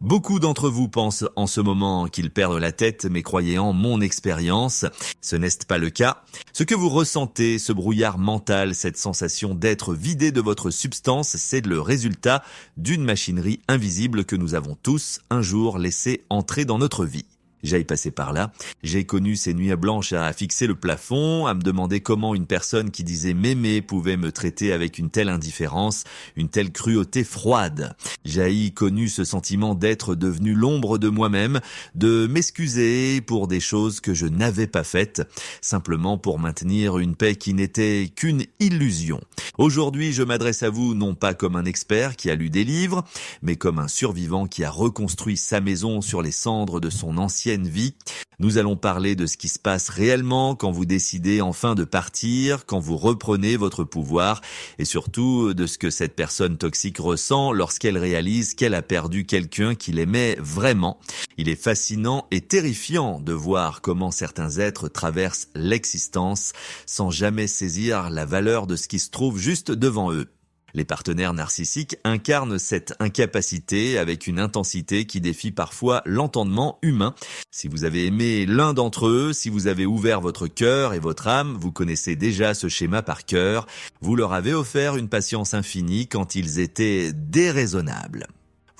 Beaucoup d'entre vous pensent en ce moment qu'ils perdent la tête, mais croyez en mon expérience, ce n'est pas le cas. Ce que vous ressentez, ce brouillard mental, cette sensation d'être vidé de votre substance, c'est le résultat d'une machinerie invisible que nous avons tous un jour laissé entrer dans notre vie. J'aille passer par là. J'ai connu ces nuits blanches à fixer le plafond, à me demander comment une personne qui disait m'aimer pouvait me traiter avec une telle indifférence, une telle cruauté froide. J'ai connu ce sentiment d'être devenu l'ombre de moi-même, de m'excuser pour des choses que je n'avais pas faites, simplement pour maintenir une paix qui n'était qu'une illusion. Aujourd'hui, je m'adresse à vous non pas comme un expert qui a lu des livres, mais comme un survivant qui a reconstruit sa maison sur les cendres de son ancienne vie. Nous allons parler de ce qui se passe réellement quand vous décidez enfin de partir, quand vous reprenez votre pouvoir et surtout de ce que cette personne toxique ressent lorsqu'elle réalise qu'elle a perdu quelqu'un qui l'aimait vraiment. Il est fascinant et terrifiant de voir comment certains êtres traversent l'existence sans jamais saisir la valeur de ce qui se trouve juste devant eux. Les partenaires narcissiques incarnent cette incapacité avec une intensité qui défie parfois l'entendement humain. Si vous avez aimé l'un d'entre eux, si vous avez ouvert votre cœur et votre âme, vous connaissez déjà ce schéma par cœur. Vous leur avez offert une patience infinie quand ils étaient déraisonnables.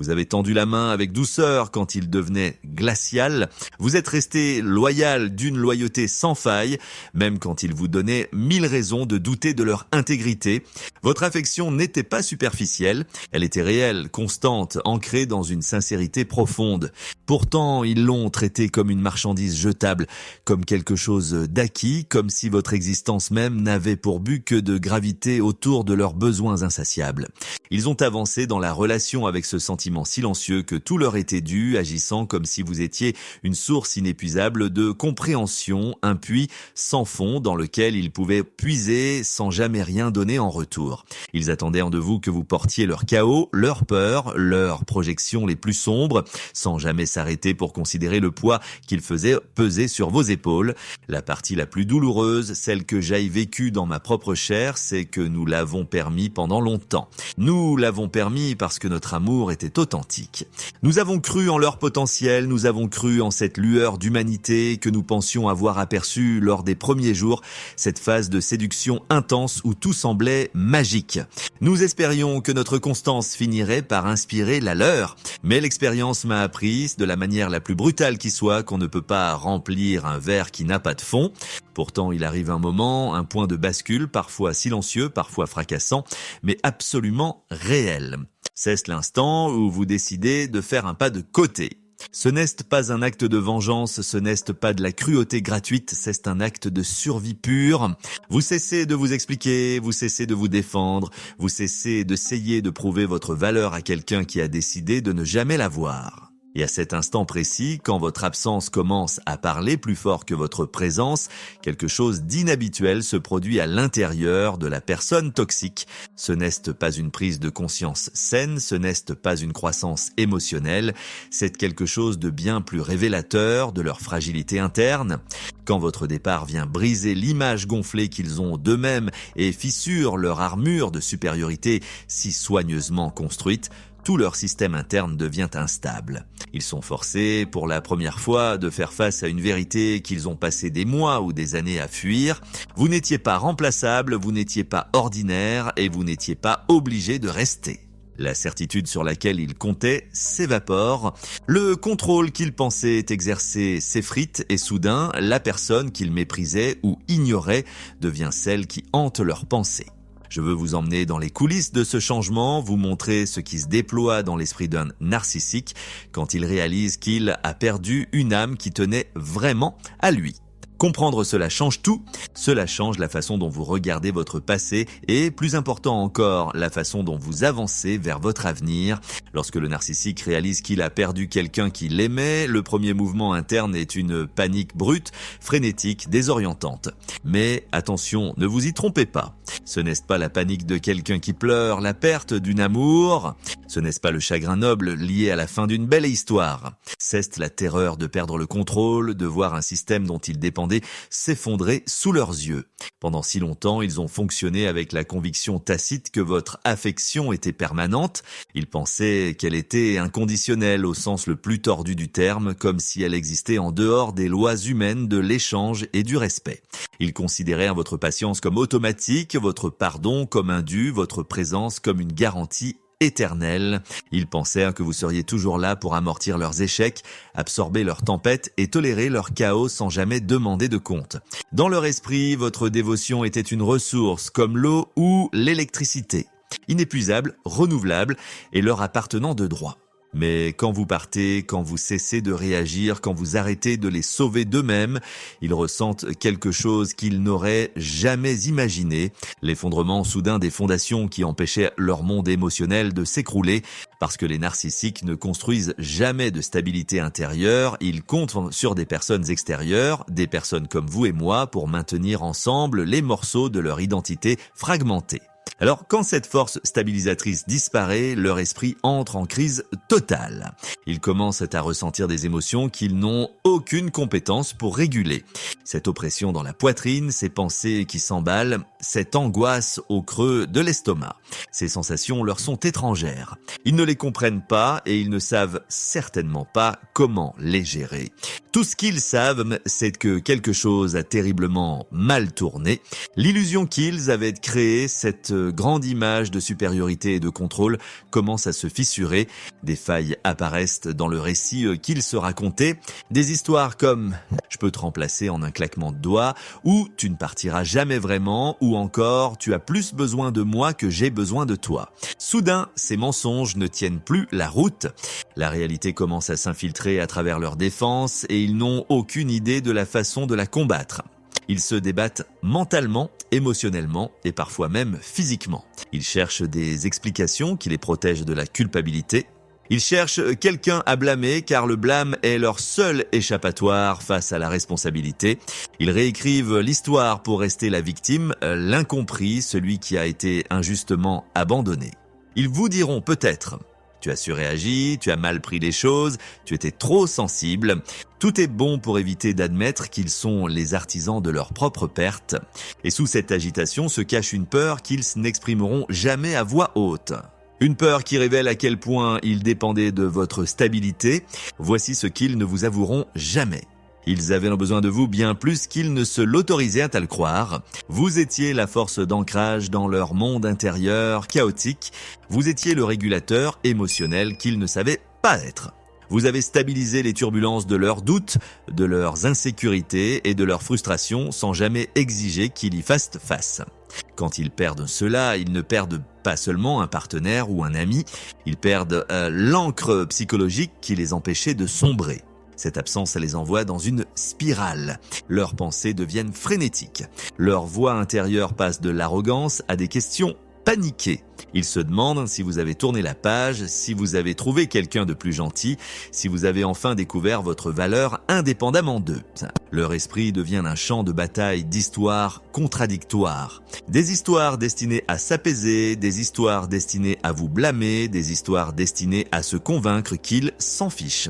Vous avez tendu la main avec douceur quand il devenait glacial. Vous êtes resté loyal d'une loyauté sans faille, même quand ils vous donnaient 1000 raisons de douter de leur intégrité. Votre affection n'était pas superficielle, elle était réelle, constante, ancrée dans une sincérité profonde. Pourtant, ils l'ont traité comme une marchandise jetable, comme quelque chose d'acquis, comme si votre existence même n'avait pour but que de graviter autour de leurs besoins insatiables. Ils ont avancé dans la relation avec ce sentiment silencieux que tout leur était dû, agissant comme si vous étiez une source inépuisable de compréhension, un puits sans fond dans lequel ils pouvaient puiser sans jamais rien donner en retour. Ils attendaient de vous que vous portiez leur chaos, leur peur, leurs projections les plus sombres, sans jamais s'arrêter pour considérer le poids qu'ils faisaient peser sur vos épaules. La partie la plus douloureuse, celle que j'ai vécue dans ma propre chair, c'est que nous l'avons permis pendant longtemps. Nous l'avons permis parce que notre amour était authentique. Nous avons cru en leur potentiel, nous avons cru en cette lueur d'humanité que nous pensions avoir aperçue lors des premiers jours, cette phase de séduction intense où tout semblait magique. Nous espérions que notre constance finirait par inspirer la leur, mais l'expérience m'a appris, de la manière la plus brutale qui soit, qu'on ne peut pas remplir un verre qui n'a pas de fond. Pourtant, il arrive un moment, un point de bascule, parfois silencieux, parfois fracassant, mais absolument réel. C'est l'instant où vous décidez de faire un pas de côté. Ce n'est pas un acte de vengeance, ce n'est pas de la cruauté gratuite, c'est un acte de survie pure. Vous cessez de vous expliquer, vous cessez de vous défendre, vous cessez d'essayer de prouver votre valeur à quelqu'un qui a décidé de ne jamais la voir. Et à cet instant précis, quand votre absence commence à parler plus fort que votre présence, quelque chose d'inhabituel se produit à l'intérieur de la personne toxique. Ce n'est pas une prise de conscience saine, ce n'est pas une croissance émotionnelle, c'est quelque chose de bien plus révélateur de leur fragilité interne. Quand votre départ vient briser l'image gonflée qu'ils ont d'eux-mêmes et fissure leur armure de supériorité si soigneusement construite, tout leur système interne devient instable. Ils sont forcés, pour la première fois, de faire face à une vérité qu'ils ont passé des mois ou des années à fuir. Vous n'étiez pas remplaçable, vous n'étiez pas ordinaire et vous n'étiez pas obligé de rester. La certitude sur laquelle ils comptaient s'évapore. Le contrôle qu'ils pensaient exercer s'effrite et soudain, la personne qu'ils méprisaient ou ignoraient devient celle qui hante leurs pensées. Je veux vous emmener dans les coulisses de ce changement, vous montrer ce qui se déploie dans l'esprit d'un narcissique quand il réalise qu'il a perdu une âme qui tenait vraiment à lui. Comprendre cela change tout, cela change la façon dont vous regardez votre passé et, plus important encore, la façon dont vous avancez vers votre avenir. Lorsque le narcissique réalise qu'il a perdu quelqu'un qui l'aimait, le premier mouvement interne est une panique brute, frénétique, désorientante. Mais attention, ne vous y trompez pas. Ce n'est pas la panique de quelqu'un qui pleure la perte d'une amour. Ce n'est pas le chagrin noble lié à la fin d'une belle histoire. C'est la terreur de perdre le contrôle, de voir un système dont ils dépendaient s'effondrer sous leurs yeux. Pendant si longtemps, ils ont fonctionné avec la conviction tacite que votre affection était permanente. Ils pensaient qu'elle était inconditionnelle au sens le plus tordu du terme, comme si elle existait en dehors des lois humaines de l'échange et du respect. Ils considéraient votre patience comme automatique, votre pardon comme un dû, votre présence comme une garantie éternelle. Ils pensèrent que vous seriez toujours là pour amortir leurs échecs, absorber leurs tempêtes et tolérer leur chaos sans jamais demander de compte. Dans leur esprit, votre dévotion était une ressource comme l'eau ou l'électricité, inépuisable, renouvelable et leur appartenant de droit. Mais quand vous partez, quand vous cessez de réagir, quand vous arrêtez de les sauver d'eux-mêmes, ils ressentent quelque chose qu'ils n'auraient jamais imaginé, l'effondrement soudain des fondations qui empêchaient leur monde émotionnel de s'écrouler, parce que les narcissiques ne construisent jamais de stabilité intérieure, ils comptent sur des personnes extérieures, des personnes comme vous et moi, pour maintenir ensemble les morceaux de leur identité fragmentée. Alors, quand cette force stabilisatrice disparaît, leur esprit entre en crise totale. Ils commencent à ressentir des émotions qu'ils n'ont aucune compétence pour réguler. Cette oppression dans la poitrine, ces pensées qui s'emballent, cette angoisse au creux de l'estomac. Ces sensations leur sont étrangères. Ils ne les comprennent pas et ils ne savent certainement pas comment les gérer. Tout ce qu'ils savent, c'est que quelque chose a terriblement mal tourné. L'illusion qu'ils avaient créée, cette grande image de supériorité et de contrôle, commence à se fissurer. Des failles apparaissent dans le récit qu'ils se racontaient. Des histoires comme « je peux te remplacer en un claquement de doigts » ou « tu ne partiras jamais vraiment » ou encore « tu as plus besoin de moi que j'ai besoin de toi ». Soudain, ces mensonges ne tiennent plus la route. La réalité commence à s'infiltrer à travers leurs défenses et ils n'ont aucune idée de la façon de la combattre. Ils se débattent mentalement, émotionnellement et parfois même physiquement. Ils cherchent des explications qui les protègent de la culpabilité. Ils cherchent quelqu'un à blâmer car le blâme est leur seul échappatoire face à la responsabilité. Ils réécrivent l'histoire pour rester la victime, l'incompris, celui qui a été injustement abandonné. Ils vous diront peut-être « tu as surréagi, tu as mal pris les choses, tu étais trop sensible ». Tout est bon pour éviter d'admettre qu'ils sont les artisans de leur propre perte. Et sous cette agitation se cache une peur qu'ils n'exprimeront jamais à voix haute. Une peur qui révèle à quel point ils dépendaient de votre stabilité. Voici ce qu'ils ne vous avoueront jamais. Ils avaient besoin de vous bien plus qu'ils ne se l'autorisaient à le croire. Vous étiez la force d'ancrage dans leur monde intérieur chaotique. Vous étiez le régulateur émotionnel qu'ils ne savaient pas être. Vous avez stabilisé les turbulences de leurs doutes, de leurs insécurités et de leurs frustrations sans jamais exiger qu'ils y fassent face. Quand ils perdent cela, ils ne perdent pas seulement un partenaire ou un ami, ils perdent l'encre psychologique qui les empêchait de sombrer. Cette absence les envoie dans une spirale. Leurs pensées deviennent frénétiques. Leur voix intérieure passe de l'arrogance à des questions paniquées. Ils se demandent si vous avez tourné la page, si vous avez trouvé quelqu'un de plus gentil, si vous avez enfin découvert votre valeur indépendamment d'eux. Leur esprit devient un champ de bataille d'histoires contradictoires. Des histoires destinées à s'apaiser, des histoires destinées à vous blâmer, des histoires destinées à se convaincre qu'ils s'en fichent.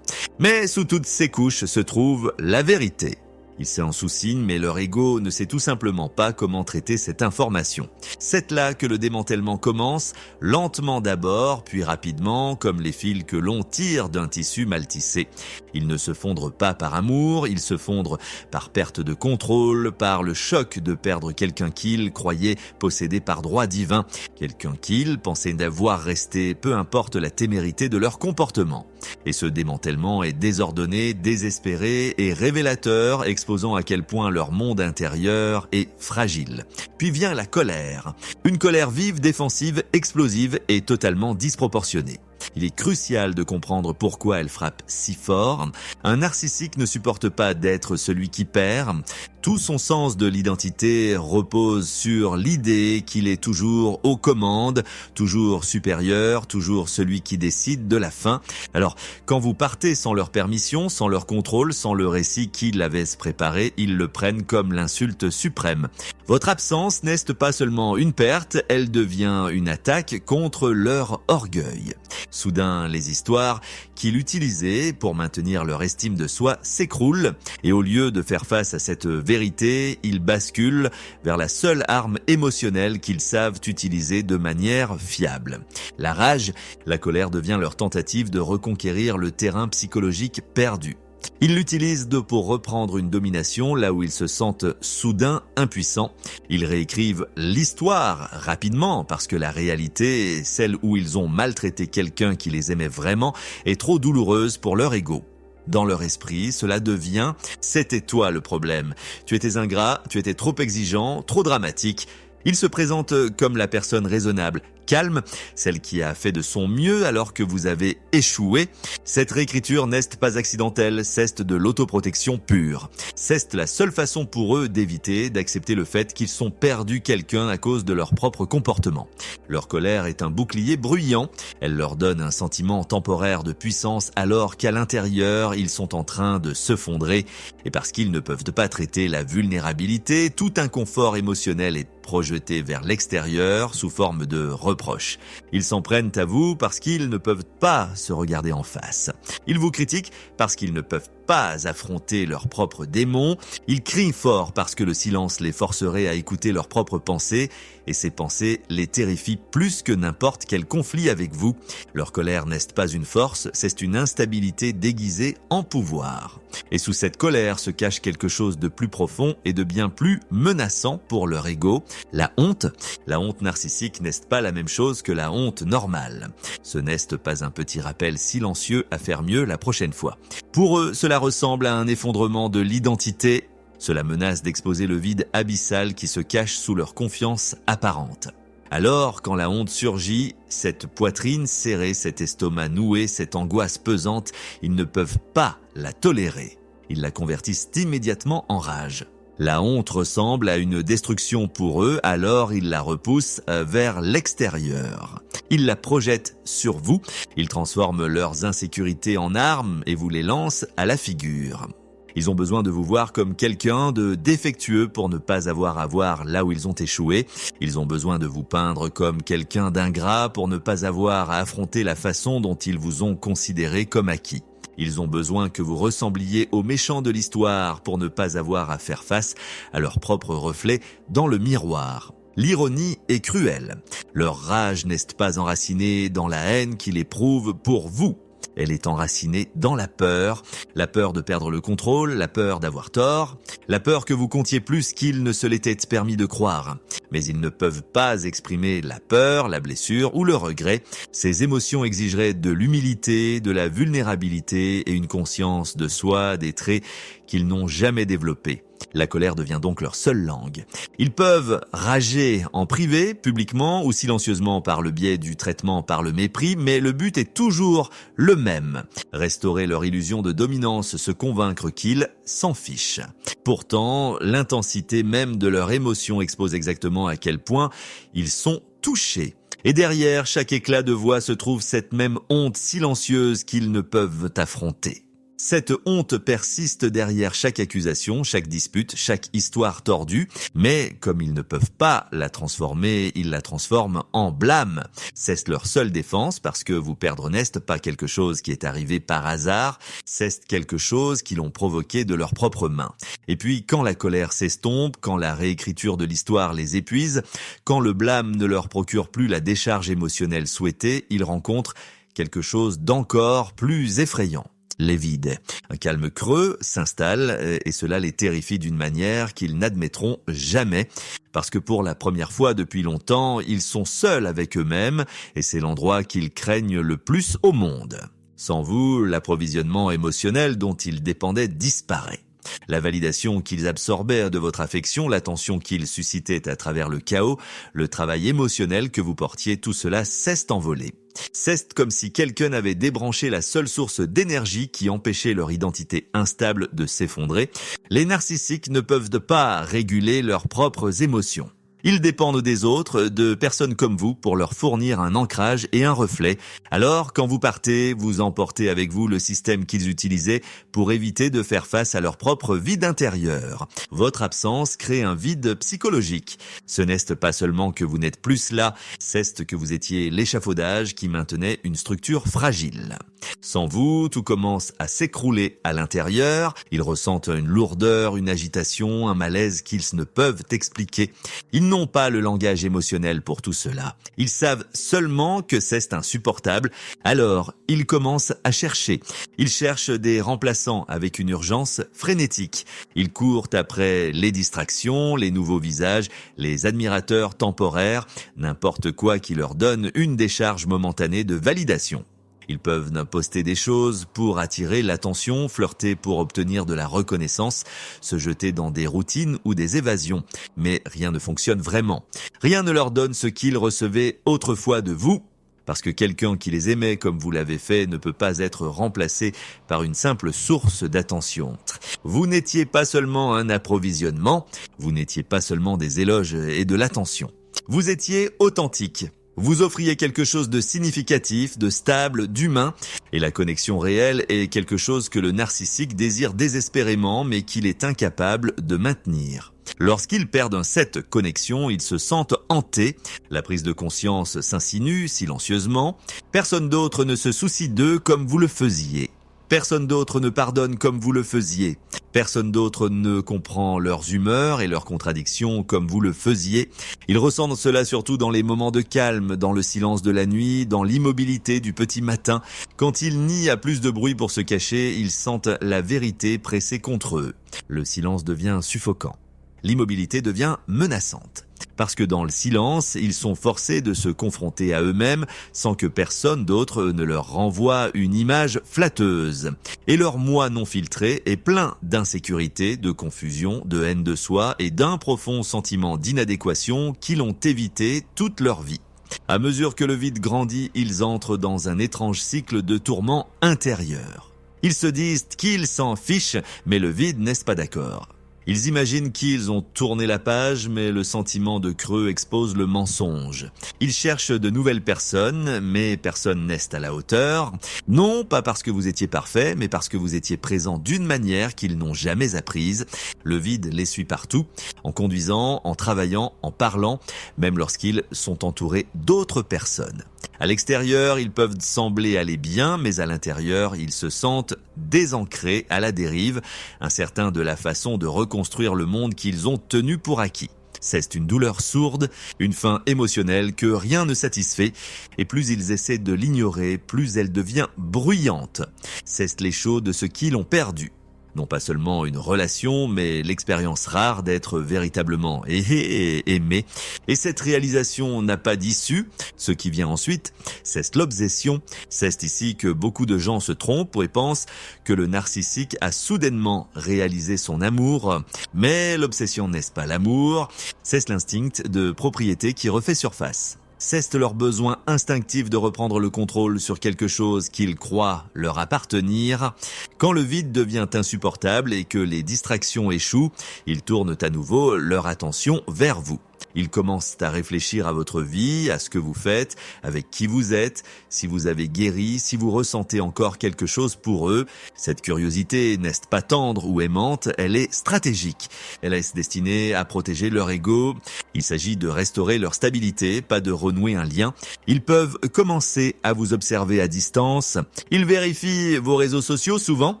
Mais sous toutes ces couches se trouve la vérité. Ils s'en soucient, mais leur ego ne sait tout simplement pas comment traiter cette information. C'est là que le démantèlement commence, lentement d'abord, puis rapidement, comme les fils que l'on tire d'un tissu mal tissé. Ils ne se fondrent pas par amour, ils se fondrent par perte de contrôle, par le choc de perdre quelqu'un qu'ils croyaient posséder par droit divin, quelqu'un qu'ils pensaient d'avoir resté, peu importe la témérité de leur comportement. Et ce démantèlement est désordonné, désespéré et révélateur, exposant à quel point leur monde intérieur est fragile. Puis vient la colère. Une colère vive, défensive, explosive et totalement disproportionnée. Il est crucial de comprendre pourquoi elle frappe si fort. Un narcissique ne supporte pas d'être celui qui perd. Tout son sens de l'identité repose sur l'idée qu'il est toujours aux commandes, toujours supérieur, toujours celui qui décide de la fin. Alors, quand vous partez sans leur permission, sans leur contrôle, sans le récit qu'ils avaient préparé, ils le prennent comme l'insulte suprême. Votre absence n'est pas seulement une perte, elle devient une attaque contre leur orgueil. Soudain, les histoires qu'ils utilisaient pour maintenir leur estime de soi s'écroulent et au lieu de faire face à cette vérité, ils basculent vers la seule arme émotionnelle qu'ils savent utiliser de manière fiable. La rage, la colère devient leur tentative de reconquérir le terrain psychologique perdu. Ils l'utilisent pour reprendre une domination là où ils se sentent soudain impuissants. Ils réécrivent l'histoire rapidement parce que la réalité, celle où ils ont maltraité quelqu'un qui les aimait vraiment, est trop douloureuse pour leur ego. Dans leur esprit, cela devient « c'était toi le problème ». Tu étais ingrat, tu étais trop exigeant, trop dramatique. Ils se présentent comme la personne raisonnable, calme, celle qui a fait de son mieux alors que vous avez échoué. Cette réécriture n'est pas accidentelle, c'est de l'autoprotection pure. C'est la seule façon pour eux d'éviter d'accepter le fait qu'ils sont perdus quelqu'un à cause de leur propre comportement. Leur colère est un bouclier bruyant, elle leur donne un sentiment temporaire de puissance alors qu'à l'intérieur, ils sont en train de se fondrer et parce qu'ils ne peuvent pas traiter la vulnérabilité, tout inconfort émotionnel est projeté vers l'extérieur sous forme de reproches. Ils s'en prennent à vous parce qu'ils ne peuvent pas se regarder en face. Ils vous critiquent parce qu'ils ne peuvent pas affronter leurs propres démons. Ils crient fort parce que le silence les forcerait à écouter leurs propres pensées et ces pensées les terrifient plus que n'importe quel conflit avec vous. Leur colère n'est pas une force, c'est une instabilité déguisée en pouvoir. Et sous cette colère se cache quelque chose de plus profond et de bien plus menaçant pour leur ego. La honte. La honte narcissique n'est pas la même chose que la honte normale. Ce n'est pas un petit rappel silencieux à faire mieux la prochaine fois. Pour eux, cela ressemble à un effondrement de l'identité. Cela menace d'exposer le vide abyssal qui se cache sous leur confiance apparente. Alors, quand la honte surgit, cette poitrine serrée, cet estomac noué, cette angoisse pesante, ils ne peuvent pas la tolérer. Ils la convertissent immédiatement en rage. La honte ressemble à une destruction pour eux, alors ils la repoussent vers l'extérieur. Ils la projettent sur vous, ils transforment leurs insécurités en armes et vous les lancent à la figure. Ils ont besoin de vous voir comme quelqu'un de défectueux pour ne pas avoir à voir là où ils ont échoué. Ils ont besoin de vous peindre comme quelqu'un d'ingrat pour ne pas avoir à affronter la façon dont ils vous ont considéré comme acquis. Ils ont besoin que vous ressembliez aux méchants de l'histoire pour ne pas avoir à faire face à leur propre reflet dans le miroir. L'ironie est cruelle. Leur rage n'est pas enracinée dans la haine qu'ils éprouvent pour vous. Elle est enracinée dans la peur de perdre le contrôle, la peur d'avoir tort, la peur que vous comptiez plus qu'ils ne se l'étaient permis de croire. Mais ils ne peuvent pas exprimer la peur, la blessure ou le regret. Ces émotions exigeraient de l'humilité, de la vulnérabilité et une conscience de soi, des traits qu'ils n'ont jamais développés. La colère devient donc leur seule langue. Ils peuvent rager en privé, publiquement ou silencieusement par le biais du traitement par le mépris, mais le but est toujours le même. Restaurer leur illusion de dominance, se convaincre qu'ils s'en fichent. Pourtant, l'intensité même de leur émotion expose exactement à quel point ils sont touchés. Et derrière chaque éclat de voix se trouve cette même honte silencieuse qu'ils ne peuvent affronter. Cette honte persiste derrière chaque accusation, chaque dispute, chaque histoire tordue, mais comme ils ne peuvent pas la transformer, ils la transforment en blâme. C'est leur seule défense parce que vous perdre n'est pas quelque chose qui est arrivé par hasard, c'est quelque chose qu'ils ont provoqué de leurs propres mains. Et puis quand la colère s'estompe, quand la réécriture de l'histoire les épuise, quand le blâme ne leur procure plus la décharge émotionnelle souhaitée, ils rencontrent quelque chose d'encore plus effrayant. Les vides. Un calme creux s'installe et cela les terrifie d'une manière qu'ils n'admettront jamais parce que pour la première fois depuis longtemps, ils sont seuls avec eux-mêmes et c'est l'endroit qu'ils craignent le plus au monde. Sans vous, l'approvisionnement émotionnel dont ils dépendaient disparaît. La validation qu'ils absorbaient de votre affection, l'attention qu'ils suscitaient à travers le chaos, le travail émotionnel que vous portiez, tout cela cesse d'envoler. C'est comme si quelqu'un avait débranché la seule source d'énergie qui empêchait leur identité instable de s'effondrer. Les narcissiques ne peuvent pas réguler leurs propres émotions. Ils dépendent des autres, de personnes comme vous, pour leur fournir un ancrage et un reflet. Alors, quand vous partez, vous emportez avec vous le système qu'ils utilisaient pour éviter de faire face à leur propre vide intérieur. Votre absence crée un vide psychologique. Ce n'est pas seulement que vous n'êtes plus là, c'est que vous étiez l'échafaudage qui maintenait une structure fragile. Sans vous, tout commence à s'écrouler à l'intérieur. Ils ressentent une lourdeur, une agitation, un malaise qu'ils ne peuvent expliquer. Ils n'ont pas le langage émotionnel pour tout cela. Ils savent seulement que c'est insupportable. Alors, ils commencent à chercher. Ils cherchent des remplaçants avec une urgence frénétique. Ils courent après les distractions, les nouveaux visages, les admirateurs temporaires, n'importe quoi qui leur donne une décharge momentanée de validation. Ils peuvent poster des choses pour attirer l'attention, flirter pour obtenir de la reconnaissance, se jeter dans des routines ou des évasions. Mais rien ne fonctionne vraiment. Rien ne leur donne ce qu'ils recevaient autrefois de vous. Parce que quelqu'un qui les aimait comme vous l'avez fait ne peut pas être remplacé par une simple source d'attention. Vous n'étiez pas seulement un approvisionnement, vous n'étiez pas seulement des éloges et de l'attention. Vous étiez authentique. Vous offriez quelque chose de significatif, de stable, d'humain, et la connexion réelle est quelque chose que le narcissique désire désespérément mais qu'il est incapable de maintenir. Lorsqu'ils perdent cette connexion, ils se sentent hantés, la prise de conscience s'insinue silencieusement, personne d'autre ne se soucie d'eux comme vous le faisiez. Personne d'autre ne pardonne comme vous le faisiez. Personne d'autre ne comprend leurs humeurs et leurs contradictions comme vous le faisiez. Ils ressentent cela surtout dans les moments de calme, dans le silence de la nuit, dans l'immobilité du petit matin. Quand ils nient à plus de bruit pour se cacher, ils sentent la vérité pressée contre eux. Le silence devient suffocant. L'immobilité devient menaçante. Parce que dans le silence, ils sont forcés de se confronter à eux-mêmes sans que personne d'autre ne leur renvoie une image flatteuse. Et leur moi non filtré est plein d'insécurité, de confusion, de haine de soi et d'un profond sentiment d'inadéquation qu'ils ont évité toute leur vie. À mesure que le vide grandit, ils entrent dans un étrange cycle de tourments intérieurs. Ils se disent qu'ils s'en fichent, mais le vide n'est pas d'accord. Ils imaginent qu'ils ont tourné la page, mais le sentiment de creux expose le mensonge. Ils cherchent de nouvelles personnes, mais personne n'est à la hauteur. Non, pas parce que vous étiez parfait, mais parce que vous étiez présent d'une manière qu'ils n'ont jamais apprise. Le vide les suit partout, en conduisant, en travaillant, en parlant, même lorsqu'ils sont entourés d'autres personnes. À l'extérieur, ils peuvent sembler aller bien, mais à l'intérieur, ils se sentent désancrés, à la dérive, incertains de la façon de reconstruire le monde qu'ils ont tenu pour acquis. C'est une douleur sourde, une faim émotionnelle que rien ne satisfait, et plus ils essaient de l'ignorer, plus elle devient bruyante. C'est l'écho de ce qu'ils ont perdu. Non pas seulement une relation, mais l'expérience rare d'être véritablement aimé. Et cette réalisation n'a pas d'issue. Ce qui vient ensuite, c'est l'obsession. C'est ici que beaucoup de gens se trompent et pensent que le narcissique a soudainement réalisé son amour. Mais l'obsession n'est pas l'amour, c'est l'instinct de propriété qui refait surface. C'est leur besoin instinctif de reprendre le contrôle sur quelque chose qu'ils croient leur appartenir. Quand le vide devient insupportable et que les distractions échouent, ils tournent à nouveau leur attention vers vous. Ils commencent à réfléchir à votre vie, à ce que vous faites, avec qui vous êtes, si vous avez guéri, si vous ressentez encore quelque chose pour eux. Cette curiosité n'est pas tendre ou aimante, elle est stratégique. Elle est destinée à protéger leur ego. Il s'agit de restaurer leur stabilité, pas de renouer un lien. Ils peuvent commencer à vous observer à distance. Ils vérifient vos réseaux sociaux souvent.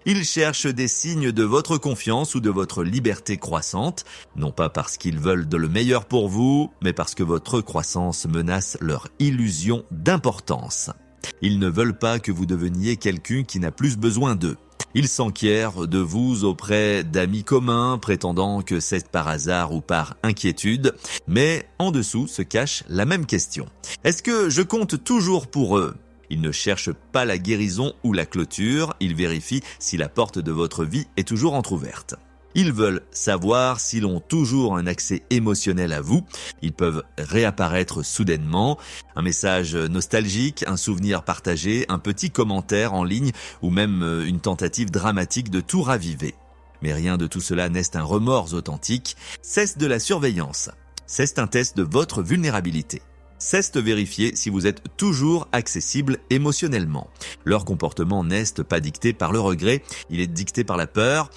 Ils cherchent des signes de votre confiance ou de votre liberté croissante, non pas parce qu'ils veulent de le meilleur pour vous, mais parce que votre croissance menace leur illusion d'importance. Ils ne veulent pas que vous deveniez quelqu'un qui n'a plus besoin d'eux. Ils s'enquièrent de vous auprès d'amis communs, prétendant que c'est par hasard ou par inquiétude, mais en dessous se cache la même question. Est-ce que je compte toujours pour eux ? Ils ne cherchent pas la guérison ou la clôture, ils vérifient si la porte de votre vie est toujours entrouverte. Ils veulent savoir s'ils ont toujours un accès émotionnel à vous. Ils peuvent réapparaître soudainement. Un message nostalgique, un souvenir partagé, un petit commentaire en ligne ou même une tentative dramatique de tout raviver. Mais rien de tout cela n'est un remords authentique. C'est de la surveillance. C'est un test de votre vulnérabilité. C'est de vérifier si vous êtes toujours accessible émotionnellement. Leur comportement n'est pas dicté par le regret, il est dicté par la peur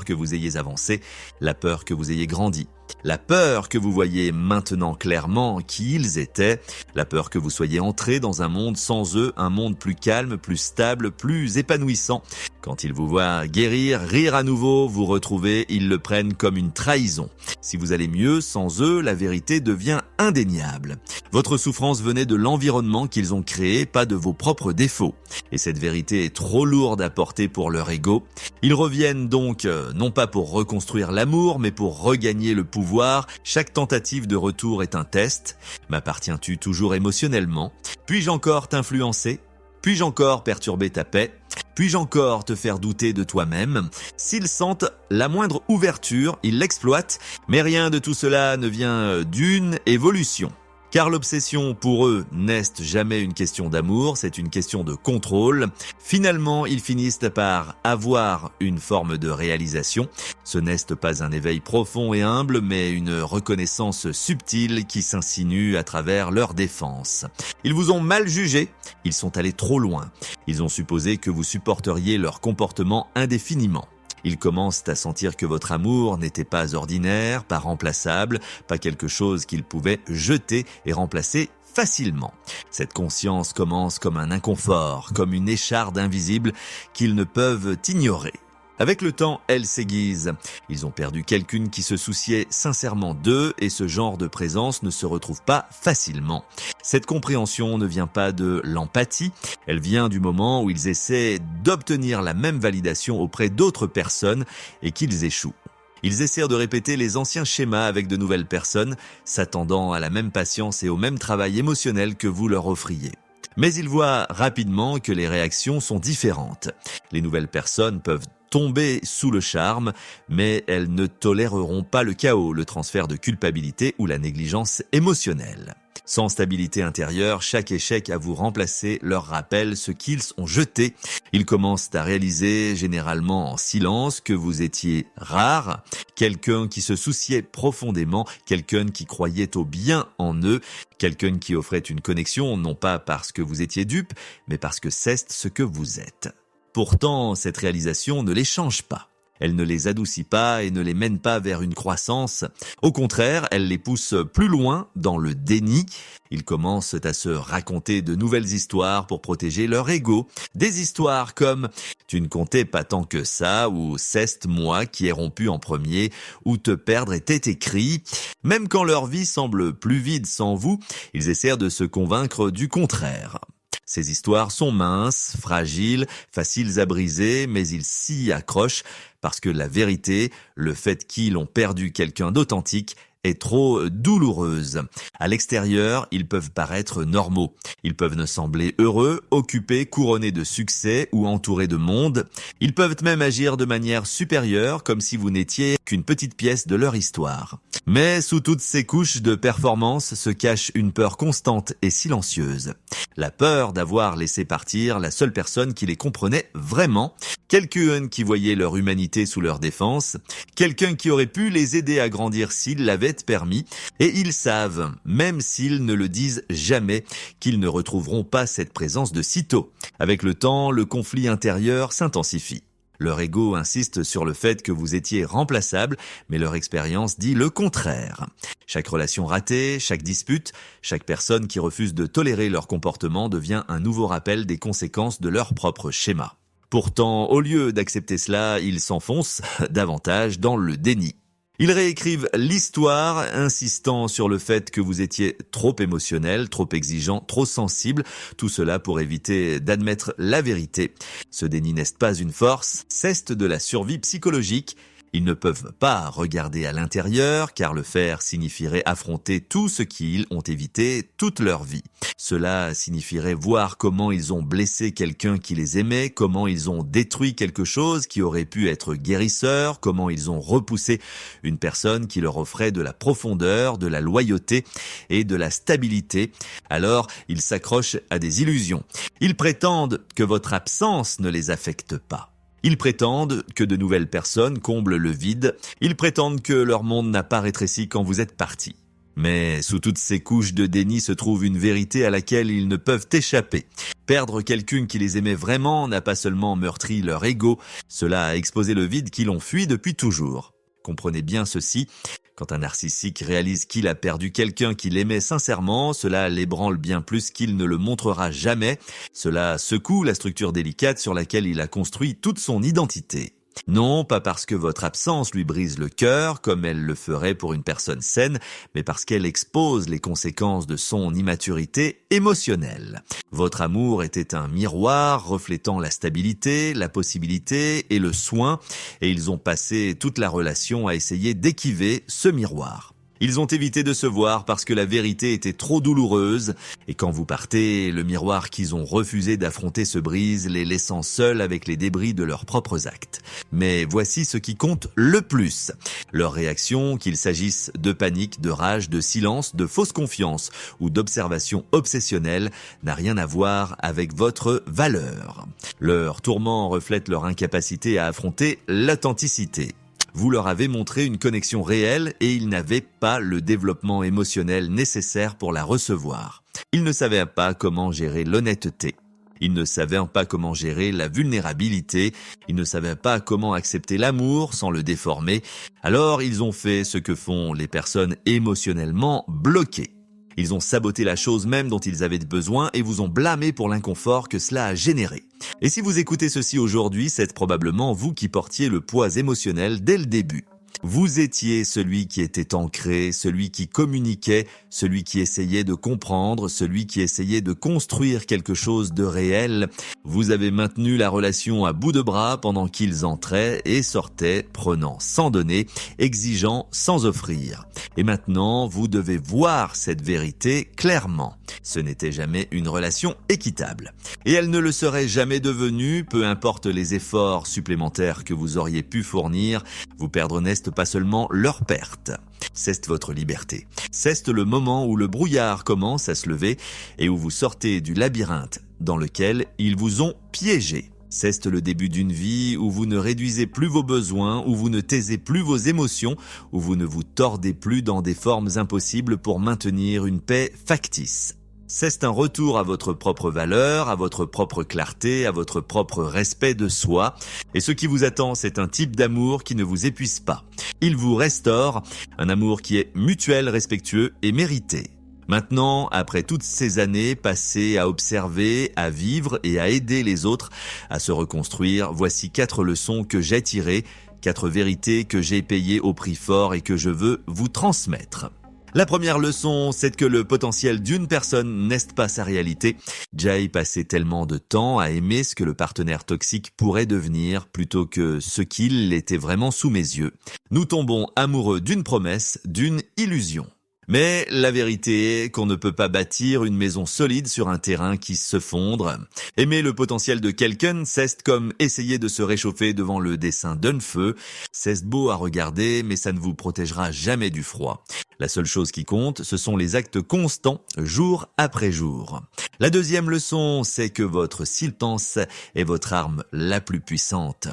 que vous ayez avancé, la peur que vous ayez grandi, la peur que vous voyez maintenant clairement qui ils étaient, la peur que vous soyez entré dans un monde sans eux, un monde plus calme, plus stable, plus épanouissant. Quand ils vous voient guérir, rire à nouveau, vous retrouver, ils le prennent comme une trahison. Si vous allez mieux, sans eux, la vérité devient indéniable. Votre souffrance venait de l'environnement qu'ils ont créé, pas de vos propres défauts. Et cette vérité est trop lourde à porter pour leur ego. Ils reviennent donc, non pas pour reconstruire l'amour, mais pour regagner le pouvoir. Chaque tentative de retour est un test. M'appartiens-tu toujours émotionnellement? Puis-je encore t'influencer? Puis-je encore perturber ta paix? Puis-je encore te faire douter de toi-même? S'ils sentent la moindre ouverture, ils l'exploitent, mais rien de tout cela ne vient d'une évolution. Car l'obsession pour eux n'est jamais une question d'amour, c'est une question de contrôle. Finalement, ils finissent par avoir une forme de réalisation. Ce n'est pas un éveil profond et humble, mais une reconnaissance subtile qui s'insinue à travers leur défense. Ils vous ont mal jugé, ils sont allés trop loin. Ils ont supposé que vous supporteriez leur comportement indéfiniment. Ils commencent à sentir que votre amour n'était pas ordinaire, pas remplaçable, pas quelque chose qu'ils pouvaient jeter et remplacer facilement. Cette conscience commence comme un inconfort, comme une écharde invisible qu'ils ne peuvent ignorer. Avec le temps, elle s'aiguise. Ils ont perdu quelqu'une qui se souciait sincèrement d'eux et ce genre de présence ne se retrouve pas facilement. Cette compréhension ne vient pas de l'empathie, elle vient du moment où ils essaient d'obtenir la même validation auprès d'autres personnes et qu'ils échouent. Ils essaient de répéter les anciens schémas avec de nouvelles personnes, s'attendant à la même patience et au même travail émotionnel que vous leur offriez. Mais ils voient rapidement que les réactions sont différentes. Les nouvelles personnes peuvent tomber sous le charme, mais elles ne toléreront pas le chaos, le transfert de culpabilité ou la négligence émotionnelle. Sans stabilité intérieure, chaque échec à vous remplacer leur rappelle ce qu'ils ont jeté. Ils commencent à réaliser, généralement en silence, que vous étiez rare, quelqu'un qui se souciait profondément, quelqu'un qui croyait au bien en eux, quelqu'un qui offrait une connexion, non pas parce que vous étiez dupe, mais parce que c'est ce que vous êtes. Pourtant, cette réalisation ne les change pas. Elle ne les adoucit pas et ne les mène pas vers une croissance. Au contraire, elle les pousse plus loin dans le déni. Ils commencent à se raconter de nouvelles histoires pour protéger leur ego. Des histoires comme « Tu ne comptais pas tant que ça » ou « C'est moi qui ai rompu en premier » ou « Te perdre était écrit ». Même quand leur vie semble plus vide sans vous, ils essaient de se convaincre du contraire. Ces histoires sont minces, fragiles, faciles à briser, mais ils s'y accrochent parce que la vérité, le fait qu'ils ont perdu quelqu'un d'authentique, est trop douloureuse. À l'extérieur, ils peuvent paraître normaux. Ils peuvent ne sembler heureux, occupés, couronnés de succès ou entourés de monde. Ils peuvent même agir de manière supérieure, comme si vous n'étiez qu'une petite pièce de leur histoire. Mais sous toutes ces couches de performance se cache une peur constante et silencieuse. La peur d'avoir laissé partir la seule personne qui les comprenait vraiment, quelqu'un qui voyait leur humanité sous leur défense, quelqu'un qui aurait pu les aider à grandir s'il l'avait permis, et ils savent, même s'ils ne le disent jamais, qu'ils ne retrouveront pas cette présence de sitôt. Avec le temps, le conflit intérieur s'intensifie. Leur ego insiste sur le fait que vous étiez remplaçable, mais leur expérience dit le contraire. Chaque relation ratée, chaque dispute, chaque personne qui refuse de tolérer leur comportement devient un nouveau rappel des conséquences de leur propre schéma. Pourtant, au lieu d'accepter cela, ils s'enfoncent davantage dans le déni. Ils réécrivent l'histoire, insistant sur le fait que vous étiez trop émotionnel, trop exigeant, trop sensible, tout cela pour éviter d'admettre la vérité. Ce déni n'est pas une force, c'est de la survie psychologique. Ils ne peuvent pas regarder à l'intérieur, car le faire signifierait affronter tout ce qu'ils ont évité toute leur vie. Cela signifierait voir comment ils ont blessé quelqu'un qui les aimait, comment ils ont détruit quelque chose qui aurait pu être guérisseur, comment ils ont repoussé une personne qui leur offrait de la profondeur, de la loyauté et de la stabilité. Alors, ils s'accrochent à des illusions. Ils prétendent que votre absence ne les affecte pas. Ils prétendent que de nouvelles personnes comblent le vide. Ils prétendent que leur monde n'a pas rétréci quand vous êtes parti. Mais sous toutes ces couches de déni se trouve une vérité à laquelle ils ne peuvent échapper. Perdre quelqu'un qui les aimait vraiment n'a pas seulement meurtri leur ego, cela a exposé le vide qu'ils ont fui depuis toujours. Comprenez bien ceci. Quand un narcissique réalise qu'il a perdu quelqu'un qu'il aimait sincèrement, cela l'ébranle bien plus qu'il ne le montrera jamais. Cela secoue la structure délicate sur laquelle il a construit toute son identité. Non, pas parce que votre absence lui brise le cœur, comme elle le ferait pour une personne saine, mais parce qu'elle expose les conséquences de son immaturité émotionnelle. Votre amour était un miroir reflétant la stabilité, la possibilité et le soin, et ils ont passé toute la relation à essayer d'équiver ce miroir. Ils ont évité de se voir parce que la vérité était trop douloureuse, et quand vous partez, le miroir qu'ils ont refusé d'affronter se brise, les laissant seuls avec les débris de leurs propres actes. Mais voici ce qui compte le plus. Leur réaction, qu'il s'agisse de panique, de rage, de silence, de fausse confiance ou d'observation obsessionnelle, n'a rien à voir avec votre valeur. Leur tourment reflète leur incapacité à affronter l'authenticité. Vous leur avez montré une connexion réelle et ils n'avaient pas le développement émotionnel nécessaire pour la recevoir. Ils ne savaient pas comment gérer l'honnêteté. Ils ne savaient pas comment gérer la vulnérabilité. Ils ne savaient pas comment accepter l'amour sans le déformer. Alors ils ont fait ce que font les personnes émotionnellement bloquées. Ils ont saboté la chose même dont ils avaient besoin et vous ont blâmé pour l'inconfort que cela a généré. Et si vous écoutez ceci aujourd'hui, c'est probablement vous qui portiez le poids émotionnel dès le début. Vous étiez celui qui était ancré, celui qui communiquait, celui qui essayait de comprendre, celui qui essayait de construire quelque chose de réel. Vous avez maintenu la relation à bout de bras pendant qu'ils entraient et sortaient, prenant sans donner, exigeant sans offrir. Et maintenant, vous devez voir cette vérité clairement. Ce n'était jamais une relation équitable. Et elle ne le serait jamais devenue, peu importe les efforts supplémentaires que vous auriez pu fournir. Vous perdre n'est pas seulement leur perte. C'est votre liberté. C'est le moment où le brouillard commence à se lever et où vous sortez du labyrinthe dans lequel ils vous ont piégé. C'est le début d'une vie où vous ne réduisez plus vos besoins, où vous ne taisez plus vos émotions, où vous ne vous tordez plus dans des formes impossibles pour maintenir une paix factice. C'est un retour à votre propre valeur, à votre propre clarté, à votre propre respect de soi. Et ce qui vous attend, c'est un type d'amour qui ne vous épuise pas. Il vous restaure, un amour qui est mutuel, respectueux et mérité. Maintenant, après toutes ces années passées à observer, à vivre et à aider les autres à se reconstruire, voici 4 leçons que j'ai tirées, 4 vérités que j'ai payées au prix fort et que je veux vous transmettre. La première leçon, c'est que le potentiel d'une personne n'est pas sa réalité. Jay passait tellement de temps à aimer ce que le partenaire toxique pourrait devenir plutôt que ce qu'il était vraiment sous mes yeux. Nous tombons amoureux d'une promesse, d'une illusion. Mais la vérité est qu'on ne peut pas bâtir une maison solide sur un terrain qui se fondre. Aimer le potentiel de quelqu'un, c'est comme essayer de se réchauffer devant le dessin d'un feu. C'est beau à regarder, mais ça ne vous protégera jamais du froid. La seule chose qui compte, ce sont les actes constants, jour après jour. La deuxième leçon, c'est que votre silence est votre arme la plus puissante.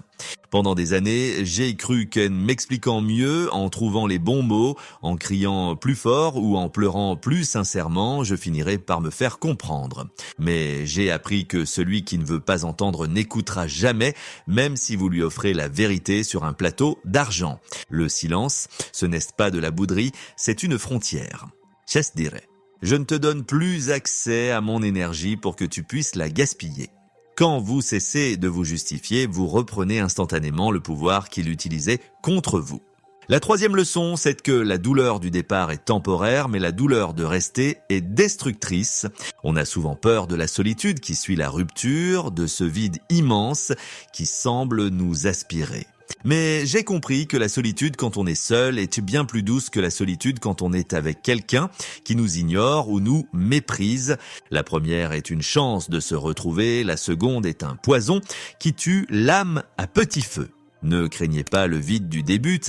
Pendant des années, j'ai cru qu'en m'expliquant mieux, en trouvant les bons mots, en criant plus fort ou en pleurant plus sincèrement, je finirais par me faire comprendre. Mais j'ai appris que celui qui ne veut pas entendre n'écoutera jamais, même si vous lui offrez la vérité sur un plateau d'argent. Le silence, ce n'est pas de la bouderie, c'est une frontière. Chess dirait, je ne te donne plus accès à mon énergie pour que tu puisses la gaspiller. Quand vous cessez de vous justifier, vous reprenez instantanément le pouvoir qu'il utilisait contre vous. La troisième leçon, c'est que la douleur du départ est temporaire, mais la douleur de rester est destructrice. On a souvent peur de la solitude qui suit la rupture, de ce vide immense qui semble nous aspirer. Mais j'ai compris que la solitude quand on est seul est bien plus douce que la solitude quand on est avec quelqu'un qui nous ignore ou nous méprise. La première est une chance de se retrouver, la seconde est un poison qui tue l'âme à petit feu. Ne craignez pas le vide du début,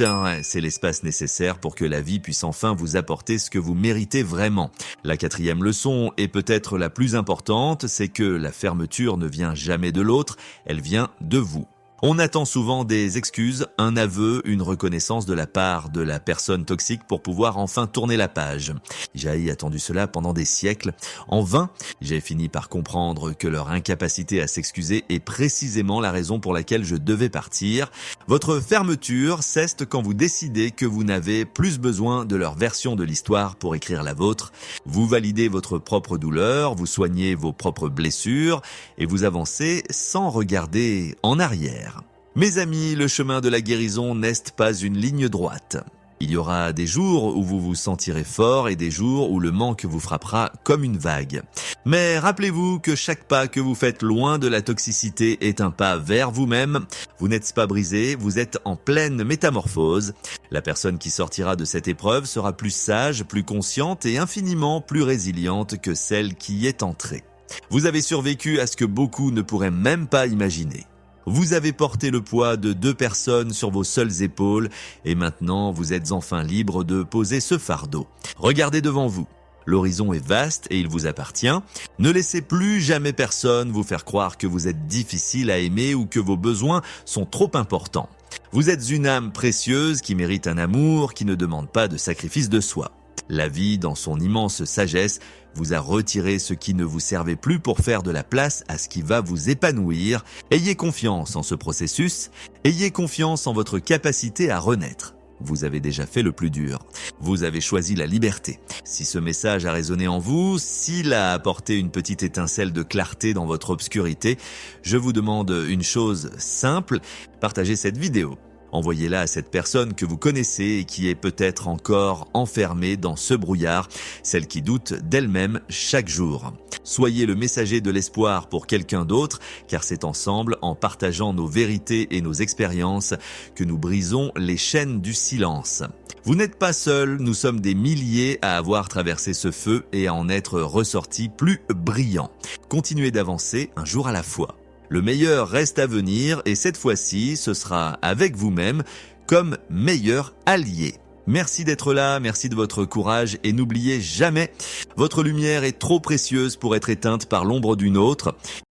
c'est l'espace nécessaire pour que la vie puisse enfin vous apporter ce que vous méritez vraiment. La quatrième leçon, et peut-être la plus importante, c'est que la fermeture ne vient jamais de l'autre, elle vient de vous. On attend souvent des excuses, un aveu, une reconnaissance de la part de la personne toxique pour pouvoir enfin tourner la page. J'ai attendu cela pendant des siècles. En vain, j'ai fini par comprendre que leur incapacité à s'excuser est précisément la raison pour laquelle je devais partir. Votre fermeture cesse quand vous décidez que vous n'avez plus besoin de leur version de l'histoire pour écrire la vôtre. Vous validez votre propre douleur, vous soignez vos propres blessures et vous avancez sans regarder en arrière. Mes amis, le chemin de la guérison n'est pas une ligne droite. Il y aura des jours où vous vous sentirez fort et des jours où le manque vous frappera comme une vague. Mais rappelez-vous que chaque pas que vous faites loin de la toxicité est un pas vers vous-même. Vous n'êtes pas brisé, vous êtes en pleine métamorphose. La personne qui sortira de cette épreuve sera plus sage, plus consciente et infiniment plus résiliente que celle qui y est entrée. Vous avez survécu à ce que beaucoup ne pourraient même pas imaginer. Vous avez porté le poids de 2 personnes sur vos seules épaules et maintenant vous êtes enfin libre de poser ce fardeau. Regardez devant vous. L'horizon est vaste et il vous appartient. Ne laissez plus jamais personne vous faire croire que vous êtes difficile à aimer ou que vos besoins sont trop importants. Vous êtes une âme précieuse qui mérite un amour qui ne demande pas de sacrifice de soi. La vie, dans son immense sagesse, vous a retiré ce qui ne vous servait plus pour faire de la place à ce qui va vous épanouir. Ayez confiance en ce processus, ayez confiance en votre capacité à renaître. Vous avez déjà fait le plus dur. Vous avez choisi la liberté. Si ce message a résonné en vous, s'il a apporté une petite étincelle de clarté dans votre obscurité, je vous demande une chose simple, partagez cette vidéo. Envoyez-la à cette personne que vous connaissez et qui est peut-être encore enfermée dans ce brouillard, celle qui doute d'elle-même chaque jour. Soyez le messager de l'espoir pour quelqu'un d'autre, car c'est ensemble, en partageant nos vérités et nos expériences, que nous brisons les chaînes du silence. Vous n'êtes pas seul, nous sommes des milliers à avoir traversé ce feu et à en être ressortis plus brillants. Continuez d'avancer un jour à la fois. Le meilleur reste à venir et cette fois-ci, ce sera avec vous-même comme meilleur allié. Merci d'être là, merci de votre courage et n'oubliez jamais, votre lumière est trop précieuse pour être éteinte par l'ombre d'une autre.